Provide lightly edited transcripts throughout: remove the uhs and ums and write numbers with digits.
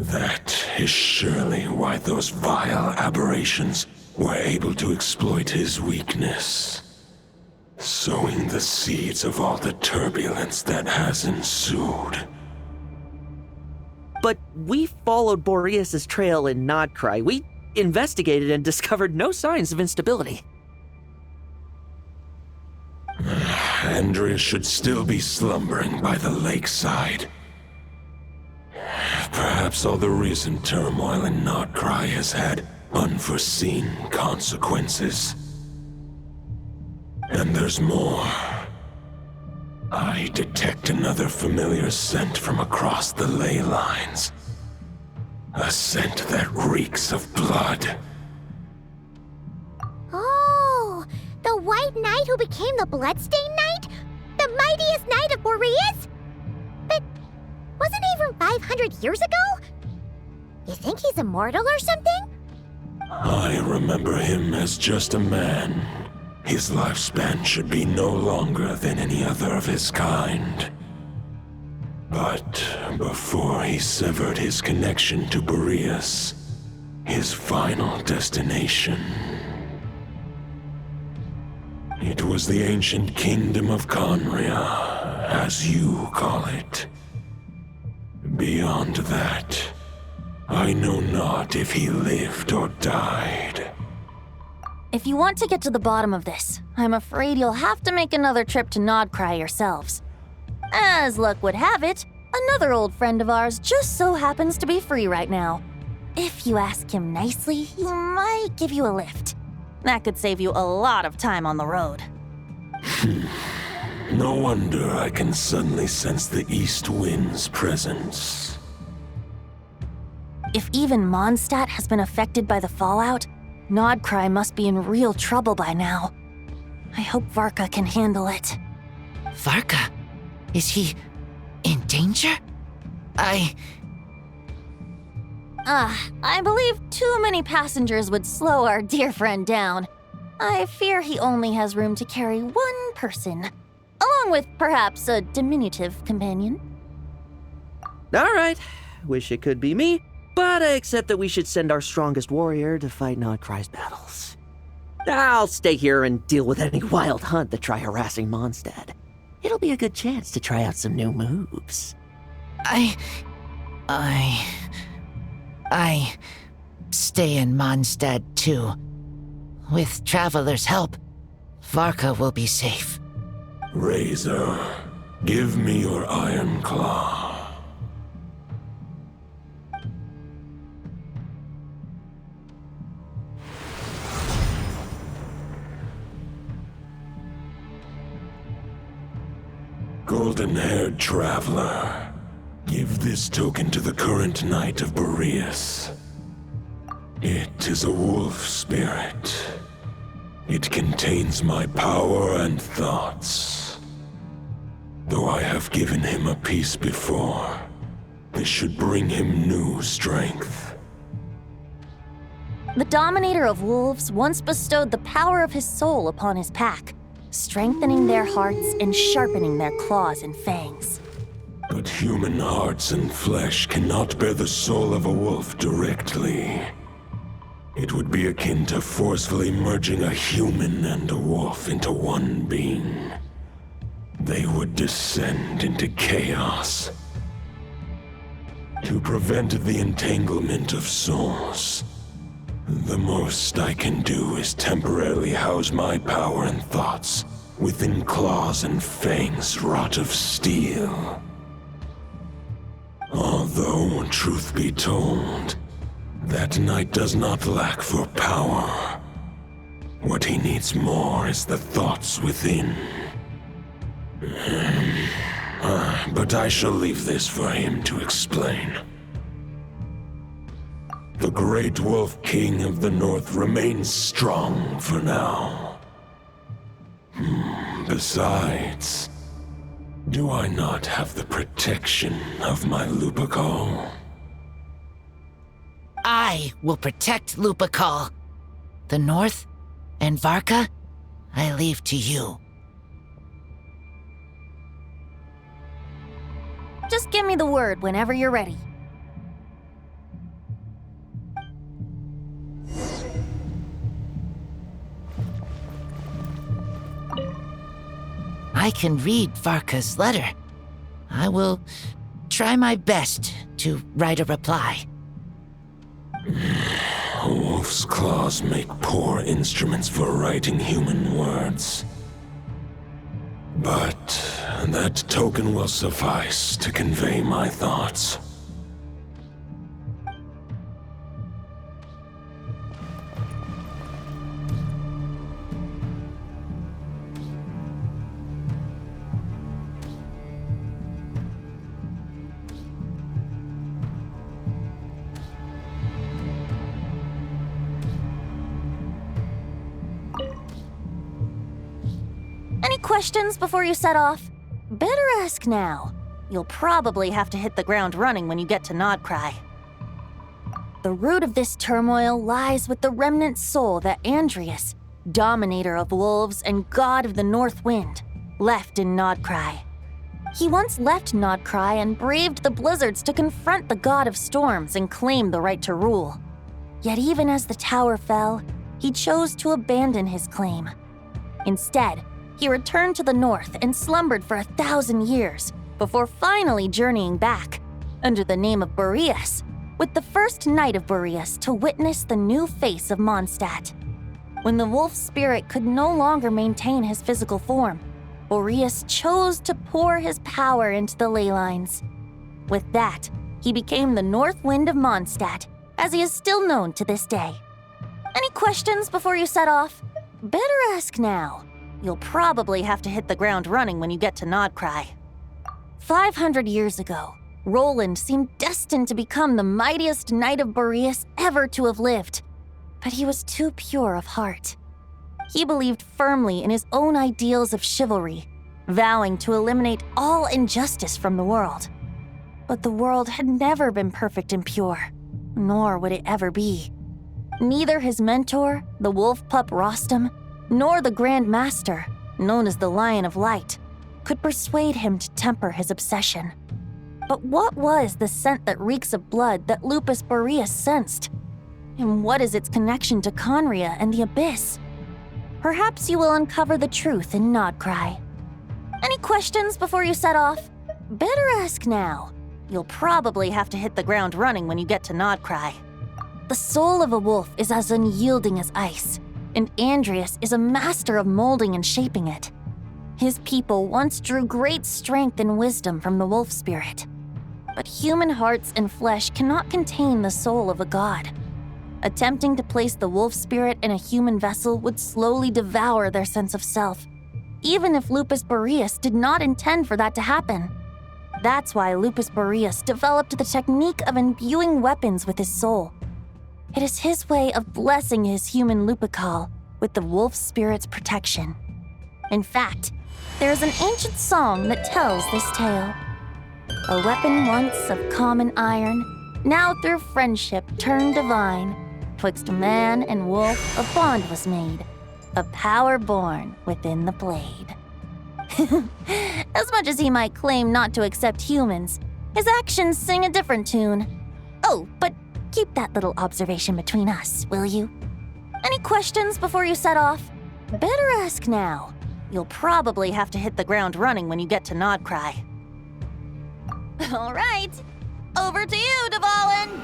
That is surely why those vile aberrations were able to exploit his weakness, sowing the seeds of all the turbulence that has ensued. But we followed Boreas' trail in Nodcry. We investigated and discovered no signs of instability. Andrea should still be slumbering by the lakeside. Perhaps all the recent turmoil in Nodcry has had unforeseen consequences. And there's more. I detect another familiar scent from across the ley lines. A scent that reeks of blood. Oh, the White Knight who became the Bloodstained Knight? The mightiest knight of Boreas? But wasn't he from 500 years ago? You think he's immortal or something? I remember him as just a man. His lifespan should be no longer than any other of his kind. But before he severed his connection to Boreas, his final destination, it was the ancient kingdom of Conria, as you call it. Beyond that, I know not if he lived or died. If you want to get to the bottom of this, I'm afraid you'll have to make another trip to Nodcry yourselves. As luck would have it, another old friend of ours just so happens to be free right now. If you ask him nicely, he might give you a lift. That could save you a lot of time on the road. No wonder I can suddenly sense the east wind's presence. If even Mondstadt has been affected by the fallout, Nodcry must be in real trouble by now. I hope Varka can handle it. Varka? Is he in danger? I believe too many passengers would slow our dear friend down. I fear he only has room to carry one person, along with perhaps a diminutive companion. All right, wish it could be me, but I accept that we should send our strongest warrior to fight Nodcry's battles. I'll stay here and deal with any wild hunt that try harassing Mondstadt. It'll be a good chance to try out some new moves. I stay in Mondstadt too. With Traveler's help, Varka will be safe. Razor, give me your iron claw. Golden-haired traveler, give this token to the current knight of Boreas. It is a wolf spirit. It contains my power and thoughts. Though I have given him a piece before, this should bring him new strength. The Dominator of Wolves once bestowed the power of his soul upon his pack, strengthening their hearts and sharpening their claws and fangs. But human hearts and flesh cannot bear the soul of a wolf directly. It would be akin to forcefully merging a human and a wolf into one being. They would descend into chaos. To prevent the entanglement of souls, the most I can do is temporarily house my power and thoughts within claws and fangs wrought of steel. Although, truth be told, that knight does not lack for power. What he needs more is the thoughts within. But I shall leave this for him to explain. The Great Wolf King of the North remains strong for now. Besides, do I not have the protection of my Lupacol? I will protect Lupacol. The North and Varka, I leave to you. Just give me the word whenever you're ready. I can read Varka's letter. I will try my best to write a reply. A wolf's claws make poor instruments for writing human words. But that token will suffice to convey my thoughts. Any questions before you set off? Better ask now. You'll probably have to hit the ground running when you get to Nodcry. The root of this turmoil lies with the remnant soul that Andreas, dominator of wolves and god of the North Wind, left in Nodcry. He once left Nodcry and braved the blizzards to confront the god of storms and claim the right to rule. Yet even as the tower fell, he chose to abandon his claim. Instead, he returned to the north and slumbered for 1,000 years before finally journeying back, under the name of Boreas, with the first knight of Boreas to witness the new face of Mondstadt. When the wolf spirit could no longer maintain his physical form, Boreas chose to pour his power into the ley lines. With that, he became the North Wind of Mondstadt, as he is still known to this day. Any questions before you set off? Better ask now. You'll probably have to hit the ground running when you get to Nodcry. 500 years ago, Roland seemed destined to become the mightiest knight of Boreas ever to have lived. But he was too pure of heart. He believed firmly in his own ideals of chivalry, vowing to eliminate all injustice from the world. But the world had never been perfect and pure, nor would it ever be. Neither his mentor, the wolf pup Rostam, nor the Grand Master, known as the Lion of Light, could persuade him to temper his obsession. But what was the scent that reeks of blood that Lupus Boreas sensed? And what is its connection to Conria and the Abyss? Perhaps you will uncover the truth in Nodcry. Any questions before you set off? Better ask now. You'll probably have to hit the ground running when you get to Nodcry. The soul of a wolf is as unyielding as ice, and Andreas is a master of molding and shaping it. His people once drew great strength and wisdom from the wolf spirit. But human hearts and flesh cannot contain the soul of a god. Attempting to place the wolf spirit in a human vessel would slowly devour their sense of self, even if Lupus Boreas did not intend for that to happen. That's why Lupus Boreas developed the technique of imbuing weapons with his soul. It is his way of blessing his human Lupical with the wolf spirit's protection. In fact, there is an ancient song that tells this tale. A weapon once of common iron, now through friendship turned divine. Twixt man and wolf a bond was made, a power born within the blade. As much as he might claim not to accept humans, his actions sing a different tune. Oh, but keep that little observation between us, will you? Any questions before you set off? Better ask now. You'll probably have to hit the ground running when you get to Nodcry. All right, over to you, Dvalin!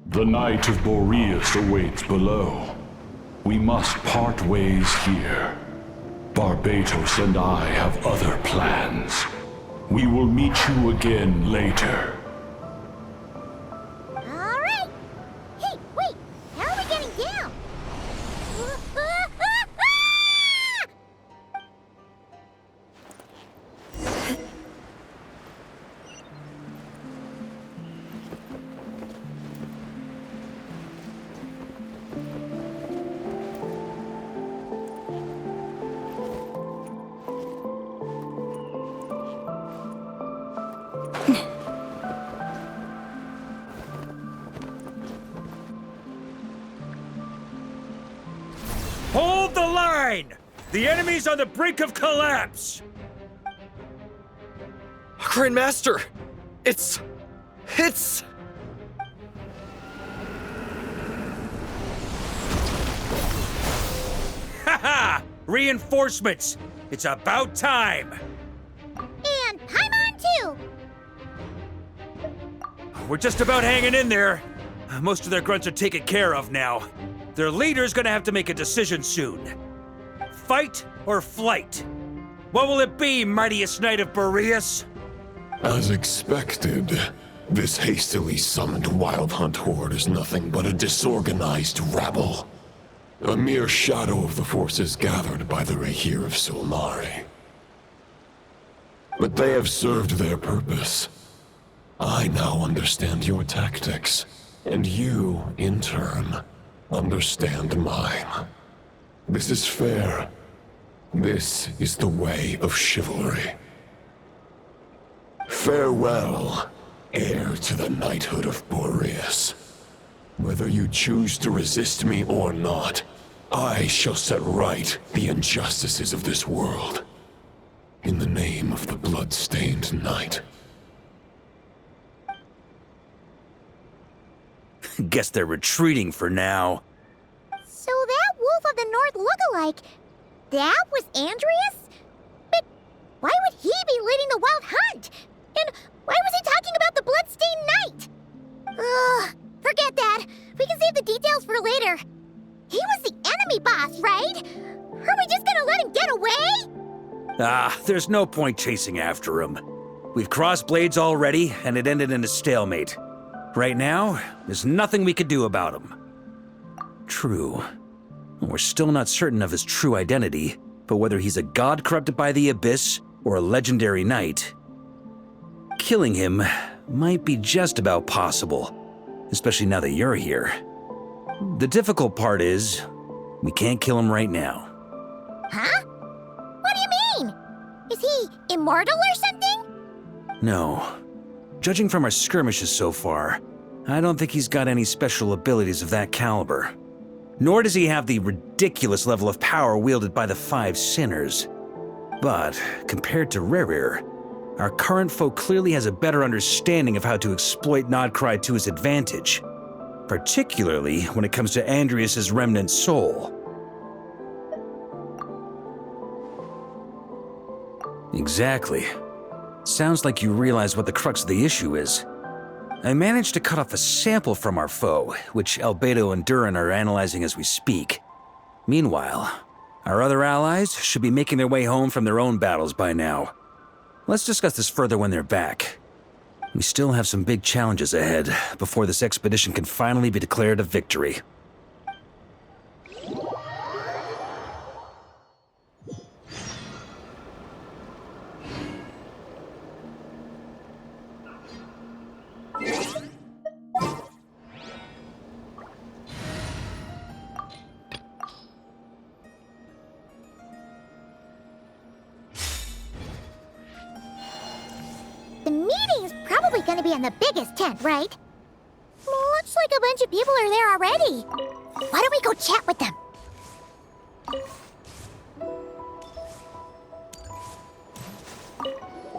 The Knight of Boreas awaits below. We must part ways here. Barbatos and I have other plans. We will meet you again later. All right. Hey, wait. How are we getting down? Hold the line! The enemy's on the brink of collapse! Grandmaster! It's... Reinforcements! It's about time! And Paimon too! We're just about hanging in there. Most of their grunts are taken care of now. Their leader's gonna have to make a decision soon. Fight or flight? What will it be, mightiest knight of Boreas? As expected, this hastily summoned Wild Hunt horde is nothing but a disorganized rabble. A mere shadow of the forces gathered by the Rahir of Solnari. But they have served their purpose. I now understand your tactics, and you, in turn, understand mine. This is fair. This is the way of chivalry. Farewell, heir to the knighthood of Boreas. Whether you choose to resist me or not, I shall set right the injustices of this world. In the name of the blood-stained knight. Guess they're retreating for now. So that Wolf of the North look-alike, that was Andreas? But why would he be leading the Wild Hunt? And why was he talking about the Bloodstained Knight? Ugh, forget that. We can save the details for later. He was the enemy boss, right? Are we just gonna let him get away? There's no point chasing after him. We've crossed blades already, and it ended in a stalemate. Right now, there's nothing we could do about him. True. We're still not certain of his true identity, but whether he's a god corrupted by the Abyss or a legendary knight, killing him might be just about possible, especially now that you're here. The difficult part is, we can't kill him right now. Huh? What do you mean? Is he immortal or something? No. Judging from our skirmishes so far, I don't think he's got any special abilities of that caliber. Nor does he have the ridiculous level of power wielded by the Five Sinners. But, compared to Rerir, our current foe clearly has a better understanding of how to exploit Nodcry to his advantage, particularly when it comes to Andreas' remnant soul. Exactly. Sounds like you realize what the crux of the issue is. I managed to cut off a sample from our foe, which Albedo and Durin are analyzing as we speak. Meanwhile, our other allies should be making their way home from their own battles by now. Let's discuss this further when they're back. We still have some big challenges ahead before this expedition can finally be declared a victory. The meeting's probably gonna be in the biggest tent, right? Looks like a bunch of people are there already. Why don't we go chat with them?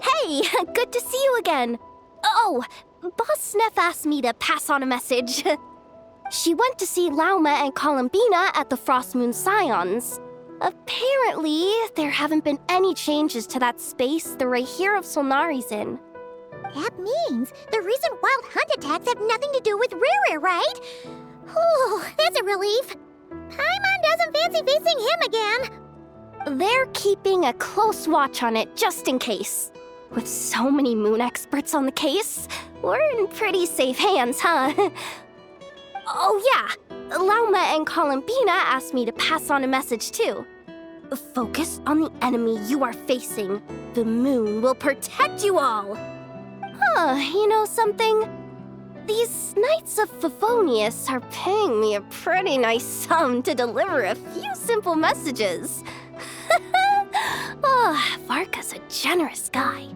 Hey, good to see you again. Oh, Boss Sneff asked me to pass on a message. She went to see Lauma and Columbina at the Frost Moon Scions. Apparently, there haven't been any changes to that space the Rahir of Solnari's in. That means the recent Wild Hunt attacks have nothing to do with Rerir, right? Whew, that's a relief. Paimon doesn't fancy facing him again. They're keeping a close watch on it just in case. With so many moon experts on the case, we're in pretty safe hands, huh? Oh yeah, Lauma and Columbina asked me to pass on a message too. Focus on the enemy you are facing. The moon will protect you all. Huh, you know something? These Knights of Favonius are paying me a pretty nice sum to deliver a few simple messages. Oh, Varka's a generous guy.